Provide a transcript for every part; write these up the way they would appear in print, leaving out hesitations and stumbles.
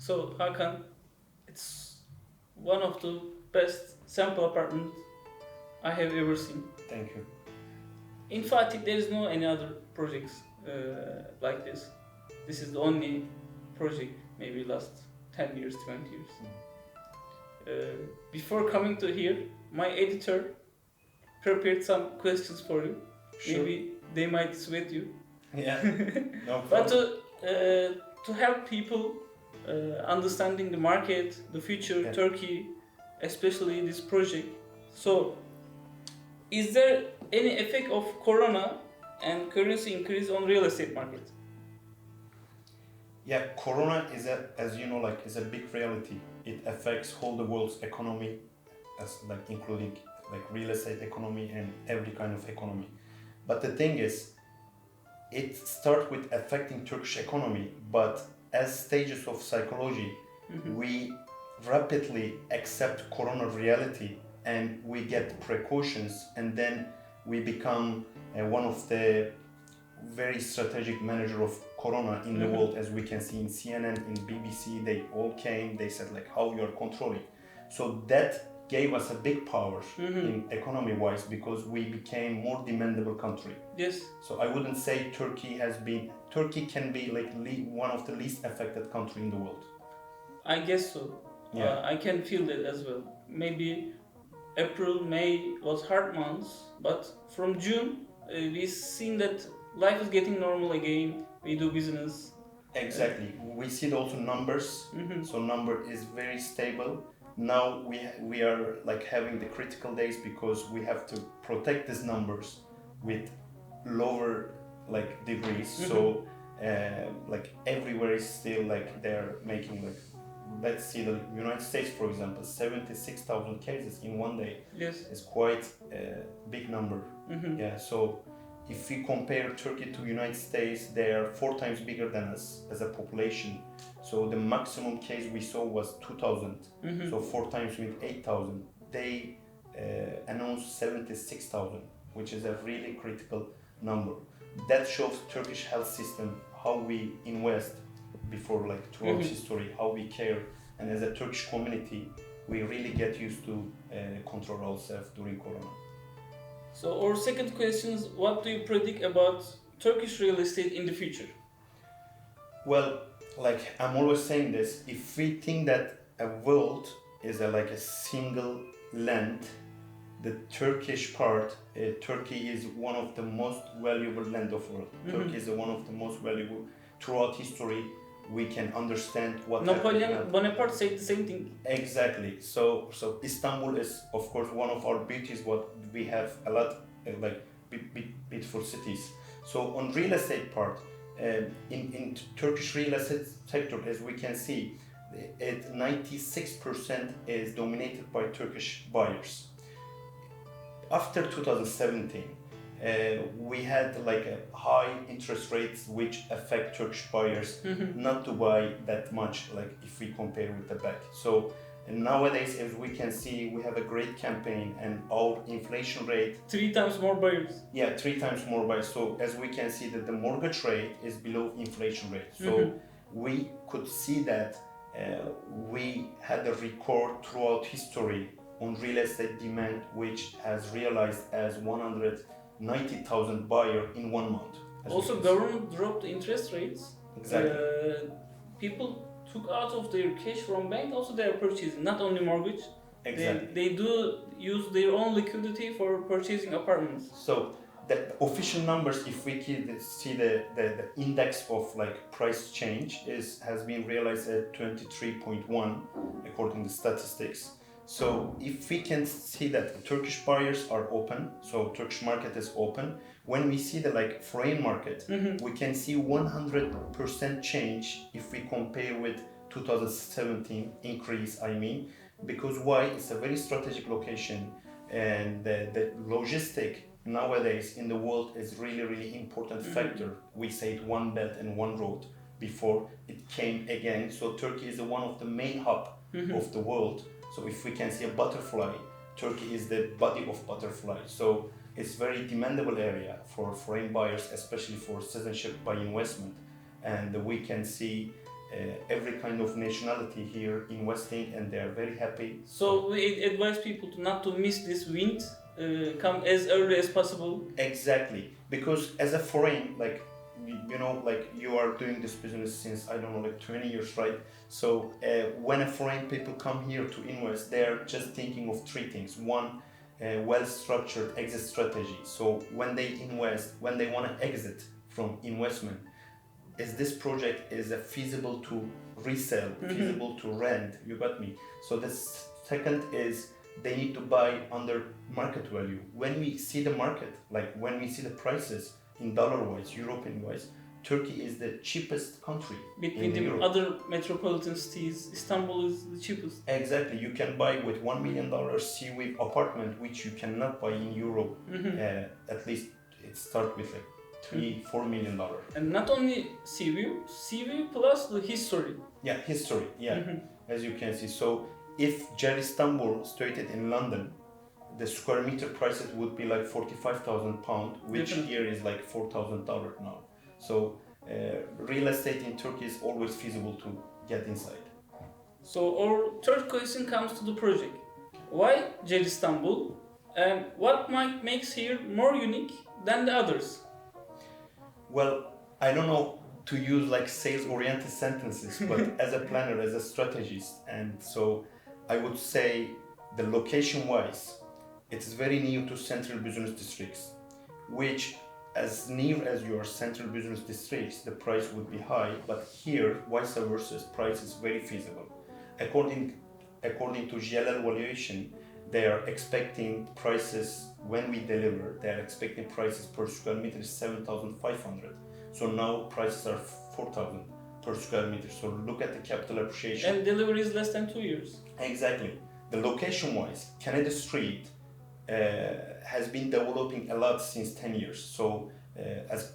So Hakan, it's one of the best sample apartments I have ever seen. Thank you. In Fatih, there is no any other projects like this. This is the only project, maybe last 10 years, 20 years. Before coming to here, my editor prepared some questions for you. Sure. Maybe they might sweat you. Yeah. No problem. But to help people understanding the market, the future, Yeah. Turkey, especially this project. So, is there any effect of Corona and currency increase on real estate market? Yeah, Corona is as you know, is a big reality. It affects whole the world's economy, as including real estate economy and every kind of economy. But the thing is, it starts with affecting Turkish economy, but as stages of psychology, we rapidly accept Corona reality and we get precautions, and then we become one of the very strategic manager of Corona in the world, as we can see in CNN, in BBC. They all came, they said how you're controlling. So that gave us a big power in economy wise, because we became more demandable country. Yes. So I wouldn't say Turkey can be one of the least affected country in the world. I guess so. Yeah. I can feel that as well. Maybe April, May was hard months, but from June we've seen that life is getting normal again. We do business. Exactly. We see also numbers. So number is very stable. Now we are having the critical days, because we have to protect these numbers with lower degrees. So everywhere is still they're making let's see the United States, for example, 76,000 cases in one day. Yes. It's quite a big number. Yeah. So if we compare Turkey to United States, they are 4 times bigger than us as a population. So the maximum case we saw was 2,000. So 4 times with 8,000. They announced 76,000, which is a really critical number. That shows Turkish health system, how we invest before throughout history, how we care. And as a Turkish community, we really get used to control ourselves during Corona. So our second question is, what do you predict about Turkish real estate in the future? Well, I'm always saying this, if we think that a world is a single land, the Turkish part, Turkey is one of the most valuable land of the world. Turkey is one of the most valuable throughout history. We can understand what Napoleon Bonaparte said the same thing. Exactly. So Istanbul is of course one of our beauties. What we have a lot beautiful cities. So on real estate part, in Turkish real estate sector, as we can see, 96% is dominated by Turkish buyers. After 2017, we had a high interest rates which affect Turkish buyers not to buy that much, if we compare with the back. So nowadays, as we can see, we have a great campaign, and our inflation rate 3 times more buyers. Yeah, 3 times more buyers. So as we can see that the mortgage rate is below inflation rate. So we could see that we had a record throughout history on real estate demand, which has realized as 190,000 buyers in 1 month. Also, government dropped interest rates. Exactly. People took out of their cash from bank. Also, they are purchasing, not only mortgage. Exactly. They do use their own liquidity for purchasing apartments. So the official numbers, if we see the index of price change has been realized at 23.1 according to statistics. So if we can see that Turkish buyers are open, so Turkish market is open. When we see the foreign market, we can see 100% change if we compare with 2017 increase. Because why? It's a very strategic location, and the logistic nowadays in the world is really important factor. We say it one belt and one road. Before it came again, so Turkey is one of the main hub of the world. So if we can see a butterfly, Turkey is the body of butterfly. So it's very demandable area for foreign buyers, especially for citizenship by investment. And we can see every kind of nationality here investing, and they are very happy. So we advise people not to miss this wind, come as early as possible. Exactly, because as a foreign, like you know, like you are doing this business since I don't know, like 20 years, right? So when a foreign people come here to invest, they are just thinking of three things. One, well-structured exit strategy. So when they invest, when they want to exit from investment, is this project is feasible to resell, feasible to rent? You got me. So the second is they need to buy under market value. When we see the market, like when we see the prices in dollar-wise, European-wise, Turkey is the cheapest country between the Europe. other metropolitan cities. Istanbul is the cheapest. Exactly, you can buy with $1 million seaweed apartment, which you cannot buy in Europe. At least it starts with like $3-4 million. And not only sea view plus the history. Yeah, history. Yeah, as you can see. So if CER Istanbul situated in London, the square meter prices would be like £45,000, which here is like $4,000 now. So real estate in Turkey is always feasible to get inside. So our third question comes to the project. Why CER Istanbul, and what might makes here more unique than the others? Well, I don't know to use like sales-oriented sentences, but as a planner, as a strategist, and so I would say the location-wise, it's very near to central business districts, which as near as your central business districts, the price would be high, but here, vice versa, price is very feasible. According to GLL valuation, they are expecting prices when we deliver, they are expecting prices per square meter is 7,500. So now prices are 4,000 per square meter. So look at the capital appreciation. And delivery is less than 2 years. Exactly. The location-wise, Kennedy Street has been developing a lot since 10 years. So as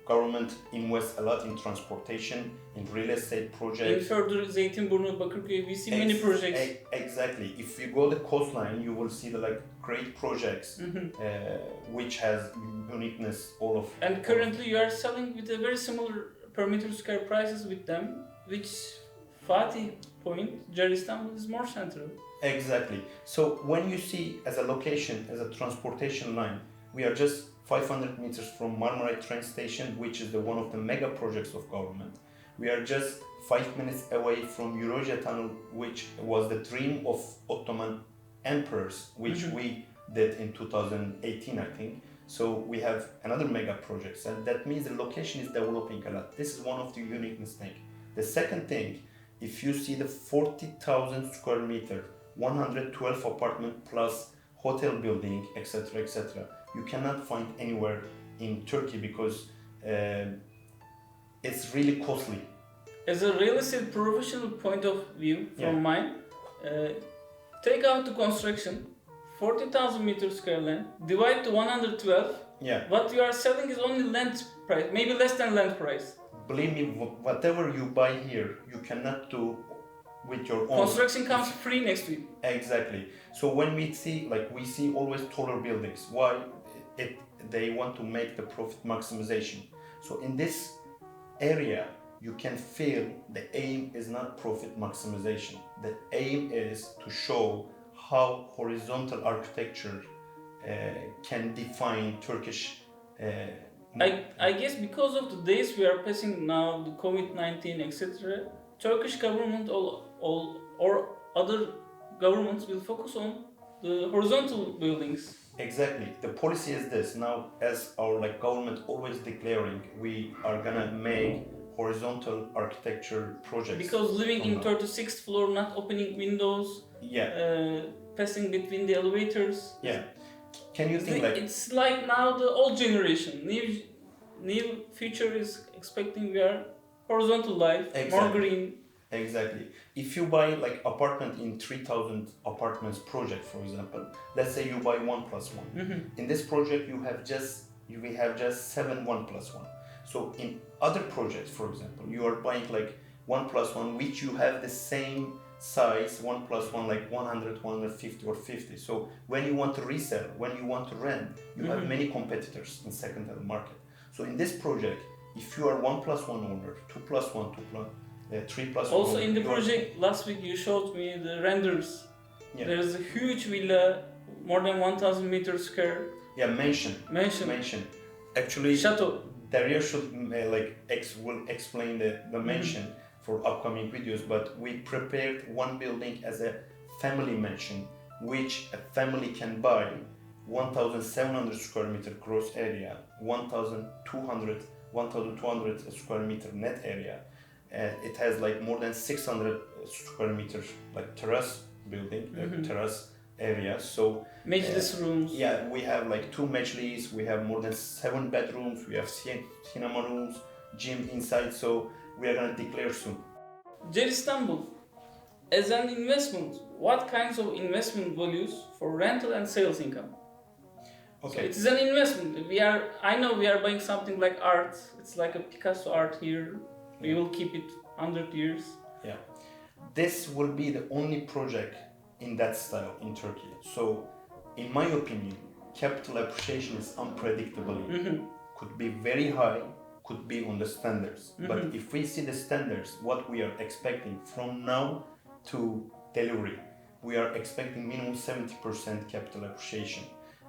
government invests a lot in transportation, in real estate projects. In further Zeytinburnu, Bakırköy, we see many projects. Exactly. If you go the coastline, you will see the like great projects, which has uniqueness all of. And currently you are selling with a very similar per meter square prices with them, which Fatih point, CER Istanbul is more central. Exactly. So when you see as a location, as a transportation line, we are just 500 meters from Marmaray train station, which is one of the mega projects of government. We are just 5 minutes away from Eurasia Tunnel, which was the dream of Ottoman emperors, which we did in 2018, I think. So we have another mega project, and that means the location is developing a lot. This is one of the uniqueness thing. The second thing, if you see the 40,000 square meter, 112 apartment plus hotel building, etc., etc., you cannot find anywhere in Turkey because it's really costly. As a real estate professional point of view from mine, take out the construction, 40,000 meters square land, divide to 112. Yeah. What you are selling is only land price, maybe less than land price. Believe me, whatever you buy here, you cannot do with your own. Construction comes free next week. Exactly. So when we see always taller buildings. Why? They want to make the profit maximization. So in this area, you can feel the aim is not profit maximization. The aim is to show how horizontal architecture can define Turkish. I guess because of the days we are passing now, the COVID-19, etc., Turkish government or other governments will focus on the horizontal buildings. Exactly. The policy is this. Now, as our government always declaring, we are gonna make horizontal architecture projects. Because living in 36th floor, not opening windows, passing between the elevators. Yeah. Can you think it's like now the old generation. New future is expecting we are horizontal life, more green. Exactly. If you buy apartment in 3,000 apartments project, for example, let's say you buy 1+1. In this project, we have just 7 1+1. So in other projects, for example, you are buying 1+1, which you have the same size 1+1, 100, 150 or 50. So when you want to resell, when you want to rent, you have many competitors in secondary market. So in this project, if you are 1+1 owner, 2+1, 3 plus. Also in the project last week you showed me the renders. Yeah. There is a huge villa, more than 1,000 meters square. Yeah, mansion. Actually, Chateau. Daria should will explain the mansion for upcoming videos, but we prepared one building as a family mansion, which a family can buy 1,700 square meter gross area, 1,200 square meter net area. It has like more than 600 square meter like terrace building, terrace area. So Meclis rooms. yeah, we have like 2 mejlis, we have more than 7 bedrooms, we have cinema rooms, gym inside, so we are gonna declare soon. CER Istanbul, as an investment, what kinds of investment values for rental and sales income? Okay. So it is an investment. I know we are buying something like art. It's like a Picasso art here. We will keep it 100 years. Yeah. This will be the only project in that style in Turkey. So, in my opinion, capital appreciation is unpredictable. Could be very high, could be on the standards. But if we see the standards, what we are expecting from now to delivery, we are expecting minimum 70% capital appreciation.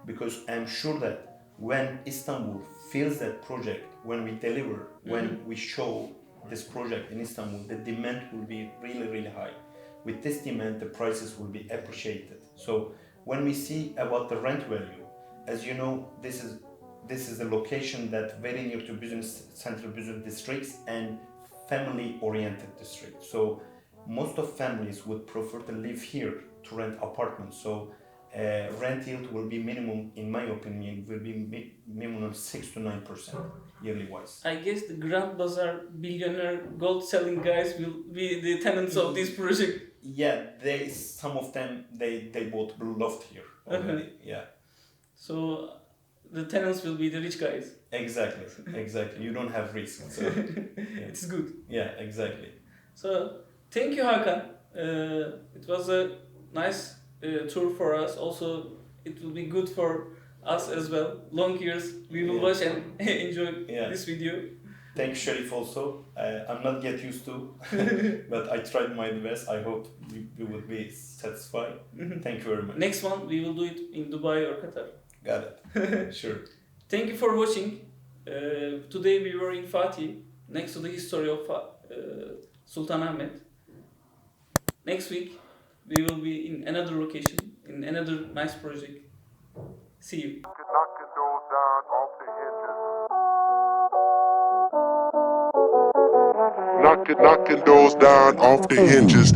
Because I'm sure that when Istanbul feels that project, when we deliver, when we show this project in Istanbul, the demand will be really, really high. With this demand, the prices will be appreciated. So when we see about the rent value, as you know, this is a location that very near to central business districts and family-oriented districts. So most of families would prefer to live here to rent apartments. So rent yield will be minimum, in my opinion, will be minimum 6 to 9% yearly wise. I guess the Grand Bazaar billionaire gold selling guys will be the tenants of this project. Yeah, some of them they bought loft here already. Yeah. So the tenants will be the rich guys. Exactly. You don't have risk. So yeah. It's good. Yeah, exactly. So thank you, Hakan. It was a nice tour for us. Also, it will be good for us as well. Long years, we will watch and enjoy this video. Thanks, Sharif. Also, I'm not yet used to, but I tried my best. I hope you would be satisfied. Thank you very much. Next one, we will do it in Dubai or Qatar. Got it. Sure. Thank you for watching. Today we were in Fatih, next to the history of Sultan Ahmed. Next week, we will be in another location, in another nice project. See you. Knocking doors down off the hinges.